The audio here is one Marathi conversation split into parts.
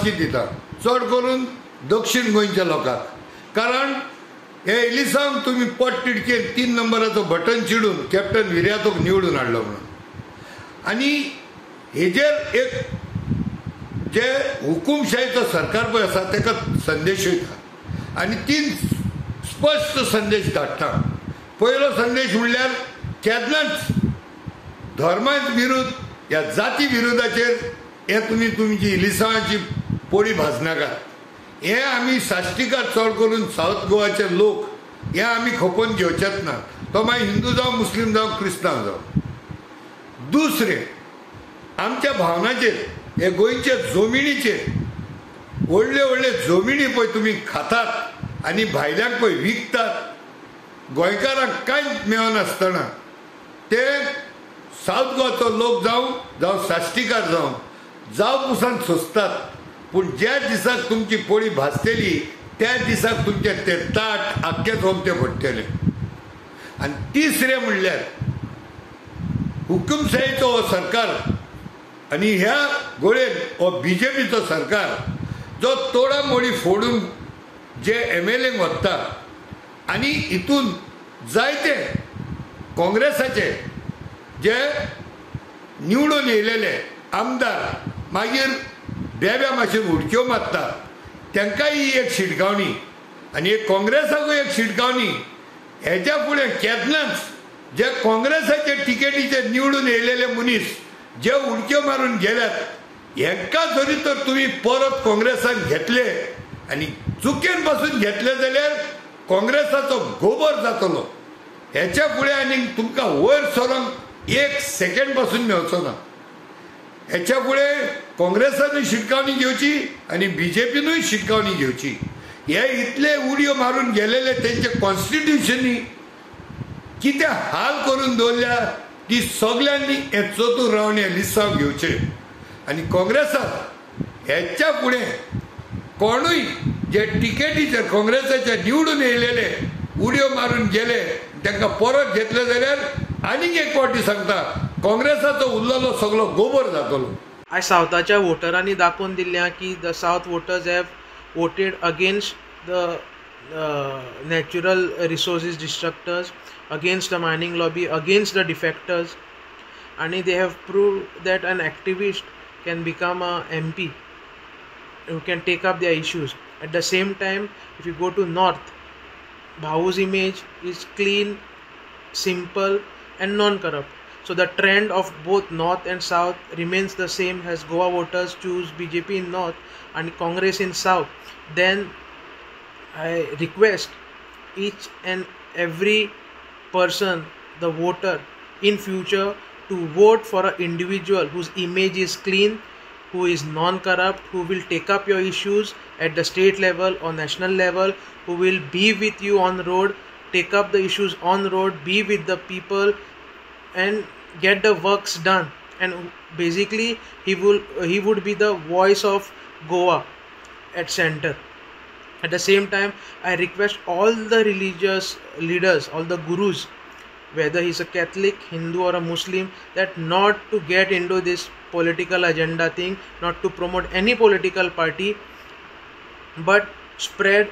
फाशी दिता, चड करून दक्षिण गोंयच्या लोकांक. कारण हे इलिसांक तुम्ही पट तिडकेन 3 नंबराचो बटन चिडून कॅप्टन विर्यातोक निवडून हाडलो म्हणून. आनी हेजेर एक जे हुकुमशाहीचो सरकार पळय आसा ताका संदेश वयता आनी 3 स्पश्ट संदेश धाडटा. पयलो संदेश म्हणल्यार केन्नाच धर्मांच विरुद्ध ह्या जाती विरोधाचेर हे तुमी तुमची इलिसांवाची पोळी भाजनाकात. हे आमी साश्टीकार चड करून सावथ गोवाचे लोक हे आमी खपोवन घेवचेच ना, तो मागीर हिंदू जावं मुस्लीम जावं क्रिस्तांव जावं. दुसरें, आमच्या भावनाचेर हे गोंयचे जमिनीचेर व्हडले व्हडले जमिनी पळय तुमी खातात आनी भायल्यांक पळय विकतात, गोंयकारांक कांयच मेळनासतना ते सावथ गोवाचो लोक जावं साश्टीकार जावं पुसान सोंसतात. पूण ज्या दिसाक तुमची पोळी भाजतली त्या दिसाक तुमचे ते ताट आख्खे सोमते पडटले. आनी तिसरें म्हणल्यार हुकुमशाहीचो हो सरकार आनी ह्या गोळेन हो BJPचो सरकार जो तोडा मोडी फोडून जे MLAंक वता आनी हितून जायते काँग्रेसाचे जे निवडून येयलेले आमदार मागीर बेब्या मातशें उडक्यो मारतात, तांकांय ही एक शिटकावणी आनी एक काँग्रेसाकूय एक शिटकावणी. हेच्या फुडें केन्नाच जे काँग्रेसाचे टिकेटीचे निवडून येयलेले मनीस जे उडक्यो मारून गेल्यात हेंकां जरी तर तुमी परत काँग्रेसाक घेतले आनी चुकेन पासून घेतले जाल्यार काँग्रेसाचो गोबर जातलो. हेच्या फुडें आनी तुमकां वयर सरोंक 1 सेकंड पासून मेळचो ना. हेच्या फुडें काँग्रेसानूय शिटकावणी घेवची आनी BJPनूय शिटकावणी घेवची. हे इतले उडयो मारून गेलेले तेंचे कॉन्स्टिट्युशनी कितें हाल करून दवरल्या ती सगळ्यांनी हे चतूर रावन हे लिस्सांव घेवचे. आनी काँग्रेसाक हेच्या फुडें कोणूय जे टिकेटीचेर काँग्रेसाचे निवडून येयलेले उडयो मारून गेले तांकां परत घेतले जाल्यार आनीक एक फावटी सांगता काँग्रेसाचो उरलेलो सगळो गोबर जातलो. आयज सावथाच्या वोटरांनी दाखोवन दिल्या की the south voters have voted against the natural resources destructors, against the mining lobby, against the defectors, आणि they have proved that an activist can become a MP who can take up their issues. At the same time, if you go to north, Bhavu's image is clean, simple and non-corrupt. So the trend of both north and south remains the same as Goa voters choose BJP in north and Congress in south. Then I request each and every person, the voter, in future to vote for an individual whose image is clean, who is non-corrupt, who will take up your issues at the state level or national level, who will be with you on road, take up the issues on road, be with the people and get the works done. And basically he would be the voice of Goa at center. At the same time, I request all the religious leaders, all the gurus, whether he's a Catholic, Hindu or a Muslim, that not to get into this political agenda thing, not to promote any political party, but spread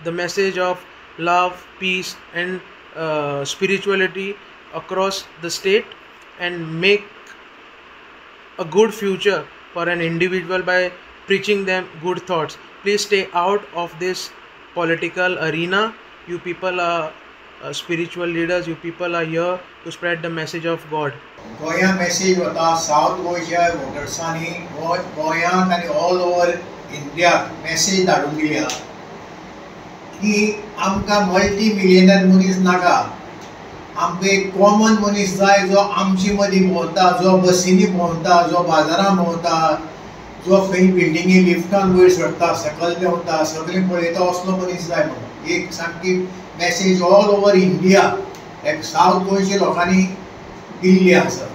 the message of love, peace and spirituality across the state and make a good future for an individual by preaching them good thoughts. Please stay out of this political arena. You people are spiritual leaders, you people are here to spread the message of God. Goya message wata South Goa votersani Goya and all over India message धाडून दिल्या की आमकां मल्टी मिलियनर मनीस नाका, आमकां एक कॉमन मनीस जाय जो आमची मदीं भोंवता, जो बसींनी भोंवता, जो बाजारां भोंवता, जो खंय बिल्डिंगी लिफ्टान वयर चडटा, सकयल देंवता, सगळें पळयता असलो मनीस जाय म्हणून एक सामकी मॅसेज ऑल ओवर इंडिया एक सावथ गोंयच्या लोकांनी दिल्ली आसा.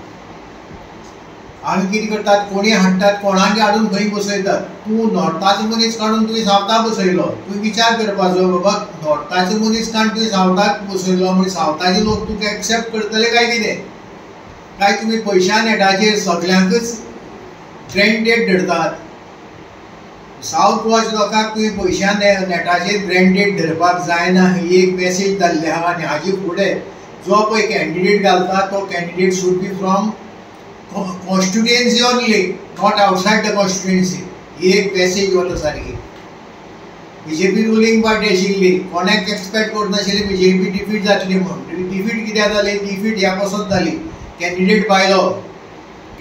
आनी कितें करतात, कोणी हाडटात, कोणाक हाडून खंय बसयतात. तूं नॉर्थाचो मनीस काडून तुवें सावथाक बसयलो, तुवें विचार करपाचो बाबा नॉर्थाचो मनीस काडून तुवें सावथाक बसयलो म्हणजे सावथाचे लोक तुका एक्सेप्ट करतले काय कितें, काय तुमी पयशा नेटाचेर सगळ्यांकच ब्रँडेड धरतात. साऊथ गोवाच्या लोकांक तुवें पयशान नेटाचेर ब्रँडेड धरपाक जायना ही एक मॅसेज धाडली आहा आनी हाजे फुडें जो पळय कॅन्डिडेट घालता तो candidate should be from constituency only, not outside the constituency. ही एक मॅसेज वता सारकी. बीजेपी रुलींग पार्टी आशिल्ली, कोणाक एक्सपेक्ट करनाशिल्ली बीजेपी डिफीट जातली म्हणून. डिफीट कित्याक जाली? डिफीट ह्या पासून जाली कॅन्डिडेट भायलो,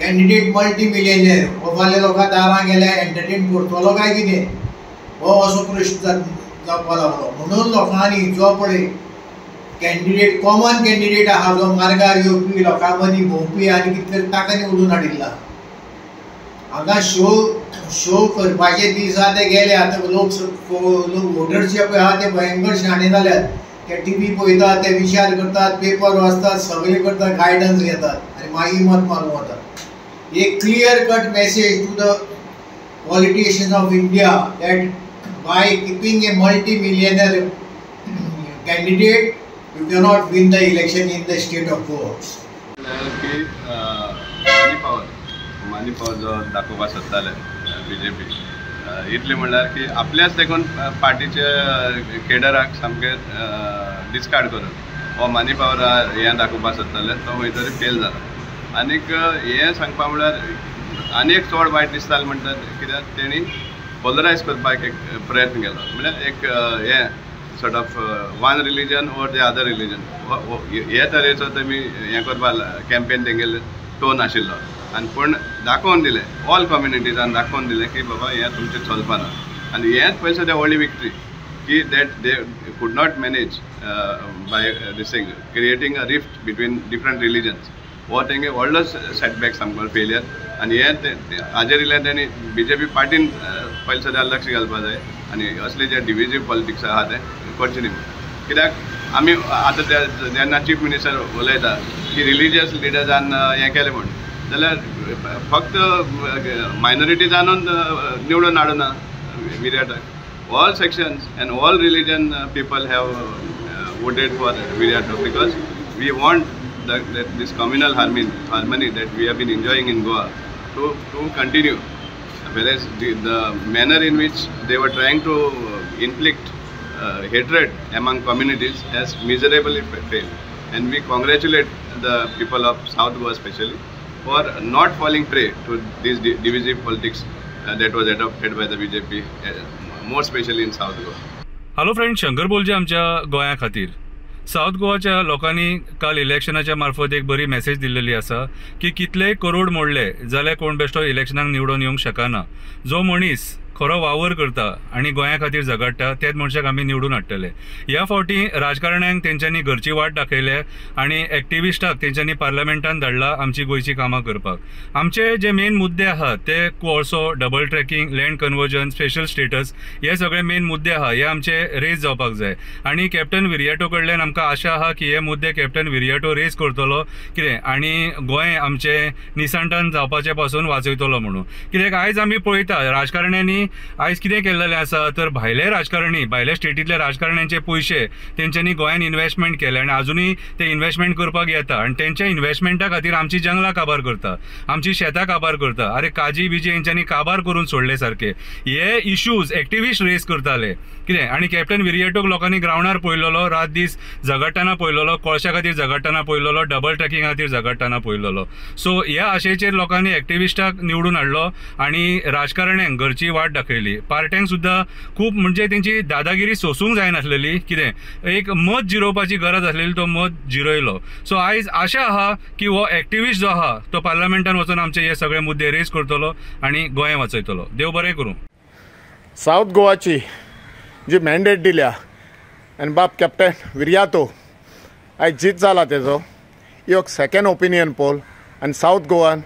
कॅन्डिडेट मल्टी मिलियनियर हो फाल्यां लोकां दारां गेल्यार एंटरटेन करतलो काय कितें हो असो प्रश्न जावपाक लागलो. म्हणून लोकांनी जो पळय कॅन्डिडेट कॉमन कॅन्डिडेट आहा जो मार्गार येवपी लोकां मदीं भोंवपी आनी कितें तरी ताका निवडून हाडिल्ला. हांगा शो करपाचे दीस आहा ते गेले. आतां लोक वोटर्स जे पळय आहा ते भयंकर शाणे जाल्यात. ते टीव्ही पळयतात, ते विचार करतात, पेपर वाचतात, सगळे करतात, गायडन्स घेतात आनी मागीर मत मारूंक वतात. एक clear cut message to the politicians of India that by keeping a multi-millionaire candidate, you cannot win the election in the state of Goa. Money power जो दाखोवपाक सोदताले बीजेपी इतले म्हणल्यार की आपल्याच देखून पार्टीचे केडराक सामके डिस्कार्ड करून हो मनी पावर हें दाखोवपाक सोदताले तो खंय तरी फेल जाला. आनीक हें सांगपा म्हळ्यार आनी एक चड वायट दिसता म्हणटात कित्याक तेणी पोलरायज करपाक एक प्रयत्न केलो. म्हळ्यार एक हें sort of one religion or the other religion हे तरेचो तेमी हें करपाक कॅम्पेन तेंगेले टोन आशिल्लो. आनी पूण दाखोवन दिलें ऑल कम्युनिटीजान दाखोवन दिलें की बाबा हें तुमचें चलपाना. आनी हेंच पयस द व्हडली विक्ट्री की that they could not manage by this creating a rift between different religions. हो तेंगे व्हडलो सेटबॅक सामको फेलियर. आनी हें हाजेर इल्ल्यान तेणी बीजेपी पार्टीन पयलीं सद्या लक्ष घालपाक जाय आनी असले जे डिविजीव पॉलिटिक्स आहा ते करचें न्ही. कित्याक आमी आतां जेन्ना चीफ मिनिस्टर उलयता की रिलिजियस लिडर्सान हें केलें म्हूण जाल्यार फक्त मायनॉरिटीजानूच निवडून हाडूना विर्याटाक. All sections and all religion people have voted for Viriato because we want this communal harmony that we have been enjoying in Goa to continue, whereas the manner in which they were trying to inflict hatred among communities has miserably failed. And we congratulate the people of South Goa especially for not falling prey to these divisive politics that was adopted by the BJP, more especially in South Goa. Hello friends, Shankar बोलचे आमच्या गोंया खातीर. साऊथ गोवाच्या लोकांनी काल इलेक्शनाच्या मार्फत एक बरी मेसेज दिल्लेली आसा की कितलेय करोड मोडले जाल्यार कोण बेश्टो इलेक्शनाक निवडून येवंक शकना. जो मनीस खरो वावर करता आनी गोंया खातीर झगडटा त्याच मनशाक आमी निवडून हाडटले. ह्या फावटी राजकारण्यांक तेंच्यांनी घरची वाट दाखयल्या आनी एक्टिविस्टाक तेंच्यांनी पार्लमेंटान धाडला आमची गोंयची कामां करपाक. आमचे जे मेन मुद्दे आहात ते कोळसो, double tracking, land conversion, special status हे सगळे मेन मुद्दे आहा हे आमचे रेज जावपाक जाय. आनी कॅप्टन विर्याटो कडल्यान आमकां आशा आहा की हे मुद्दे कॅप्टन विर्याटो रेज करतलो कितें आनी गोंय आमचे निसांटान जावपाचे पासून वाचयतलो म्हणून. कित्याक आयज आमी पळयता राजकारण्यांनी आयज कितें केल्लेलें आसा तर भायले राजकारणी, भायल्या स्टेटींतल्या राजकारण्यांचे पयशे तेंच्यांनी गोंयान इन्वेस्टमेंट केले आनी आजुनूय ते इन्वेस्टमेंट करपाक येता आनी तेंच्या इन्वेस्टमेंटा खातीर आमची जंगलां काबार करता, आमची शेतां काबार करता. अरे काजी बिजी हेंच्यांनी काबार करून सोडले सारके. हे इश्यूज एक्टिविस्ट रेज करताले कितें आनी कॅप्टन विर्याटोक लोकांनी ग्रावंडार पळयलोलो, रात दीस झगडटाना पळयलोलो, कोळशा खातीर झगडटाना पळयलोलो, डबल ट्रॅकिंगा खातीर झगडटाना पळयलोलो. सो ह्या आशेचेर लोकांनी एक्टिविस्टाक निवडून हाडलो आनी राजकारण्यांक घरची वाट दाखयली. पार्ट्यांक सुद्दां खूब म्हणजे तेंची दादागिरी सोसूंक जायनासलेली. कितें एक मत जिरोवपाची गरज आसलेली, तो मत जिरयलो. सो आयज आशा आहा की हो एक्टिविस्ट जो आहा तो पार्लमेंटान वचून आमचे हे सगळे मुद्दे रेज करतलो आनी गोंय वाचयतलो. देव बरें करूं. साऊथ गोवाची जी मॅन्डेट दिल्या आनी बाप कॅप्टन विर्याटो आयज जीत जाला तेजो ही एक सेकंड ओपिनियन पोल आनी साऊथ गोवान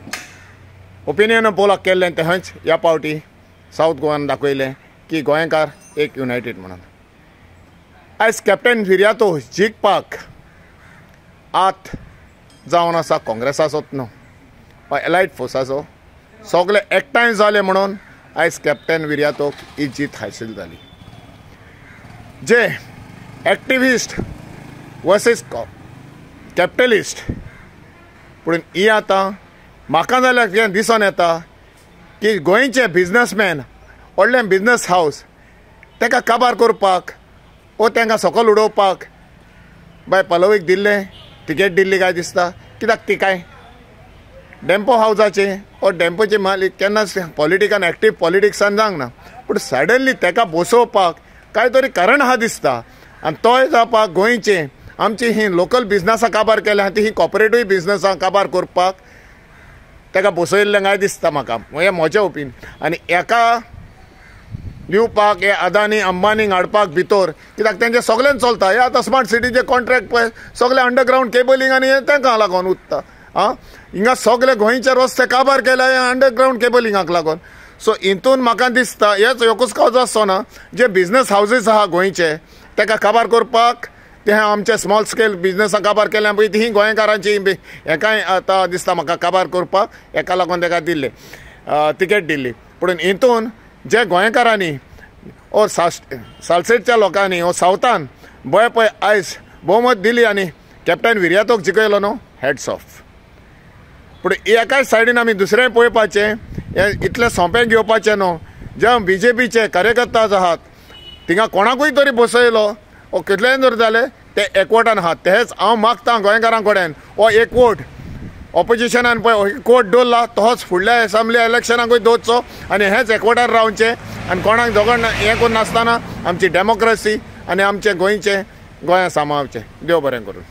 ओपिनियन पोलाक केल्लें तें हंच ह्या पावटी साऊथ गोवान दाखयलें की गोंयकार एक युनायटेड म्हणून. आयज कॅप्टन विर्याटो जिखपाक आत जावन आसा काँग्रेसाचोच न्हू वा एलायड फोर्साचो, सगळे एकठांय जाले म्हणून आयज कॅप्टन विर्याटोक ही जीत हासील जाली. जे एक्टिविस्ट वर्सीस कॅपिटलिस्ट पूण ही आतां म्हाका जाल्यार कितें दिसून येता की गोंयचे बिजनसमॅन व्हडलें बिजनस हावस ताका काबार करपाक वो तांकां सकयल उडोवपाक बाय पलवीक दिल्लें तिकेट दिल्ली काय दिसता. कित्याक ती काय डॅम्पो हावजाचे वो डॅम्पोचे मालीक केन्नाच पॉलिटिकान एक्टीव पॉलिटिक्सान जावंक ना, पूण सडनली ताका बसोवपाक काय तरी कारण आहा दिसता. आनी तोय जावपाक गोंयचे आमची ही लोकल बिजनसां काबार केल्या ती ही कॉपरेटिव्ह बिजनसां काबार करपाक ताका बसयल्लें काय दिसता म्हाका. हें म्हजें ओपिनियन. आनी एका दिवपाक हे अदानी अंबानीक हाडपाक भितर कित्याक तेंचें सगळें चलता. हे आतां स्मार्ट सिटीचे कॉन्ट्रॅक्ट पळय सगळें अंडरग्रावंड केबलींग आनी हें तांकां लागून उत्ता. हिंगा सगळे गोंयचे रस्ते काबार केल्या हे अंडरग्रावंड केबलिंगाक लागून. सो हितून म्हाका दिसता हेच एकूच काज आसचो ना, जे बिजनस हावजीस आहा गोंयचे ताका काबार करपाक ते आमचे स्मॉल स्केल बिजनसां काबार केल्या पळय ती गोंयकारांची हेकाय आतां दिसता म्हाका काबार करपाक हेका लागून ताका दिल्ले तिकेट दिल्ली. पूण हितून जे गोंयकारांनी ओ सालसेटच्या लोकांनी ओ सावथान बय पळय आयज भोवमत दिली आनी कॅप्टन विर्यातोक जिखयलो न्हू, हॅड्स ऑफ. पूण एकाच सायडीन आमी दुसरें पळोवपाचें हें इतलें सोंपें घेवपाचें न्हू. जे BJPचे कार्यकर्ता आहात थिंगा कोणाकूय तरी बसयलो ओ कितलेंय जर जालें ते एकवटान आहात. तेच हांव मागतां गोंयकारां कडेन हो एकवट ऑपोजिशनान पळय एकवट दवरला तोच फुडल्या असेंब्ली इलेक्शनाकूय दवरचो आनी हेच एकवटान रावचें आनी कोणाक झगड हें करून नासतना आमची डेमोक्रेसी आनी आमचे गोंयचें गोंया सांबाळचें. देव बरें करूं.